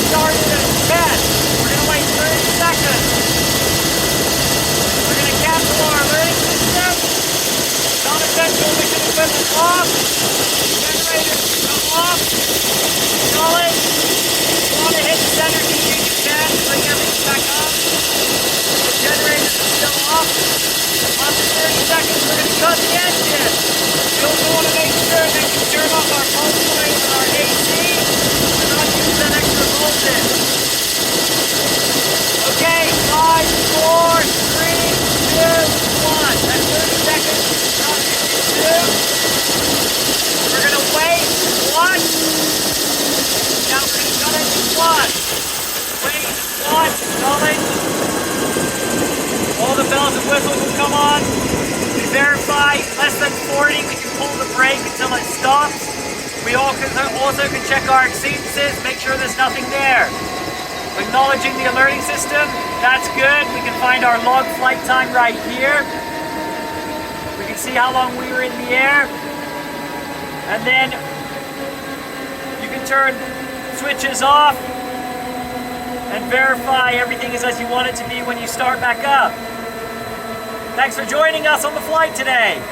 started at 10. We're going to wait 30 seconds. We're going to cancel our alerting system. Non-essential mission equipment off. Generators come off. Solid. If you want to hit the center key, you can. Bring everything back up. The generators are still off. After 30 seconds, we're going to cut the engine. We also want to make sure that we turn off our pulse coils and our AC to not use that extra voltage. Okay, 5, 4, 3, 2, 1. That's 30 seconds. Cut engine 2. We're going to wait. Watch. Now we're going to cut engine 1. Wait, watch, solid. All the bells and whistles will come on. We verify less than 40, we can pull the brake until it stops. We also can check our exceedances, make sure there's nothing there. Acknowledging the alerting system, that's good. We can find our log flight time right here. We can see how long we were in the air. And then you can turn switches off and verify everything is as you want it to be when you start back up. Thanks for joining us on the flight today.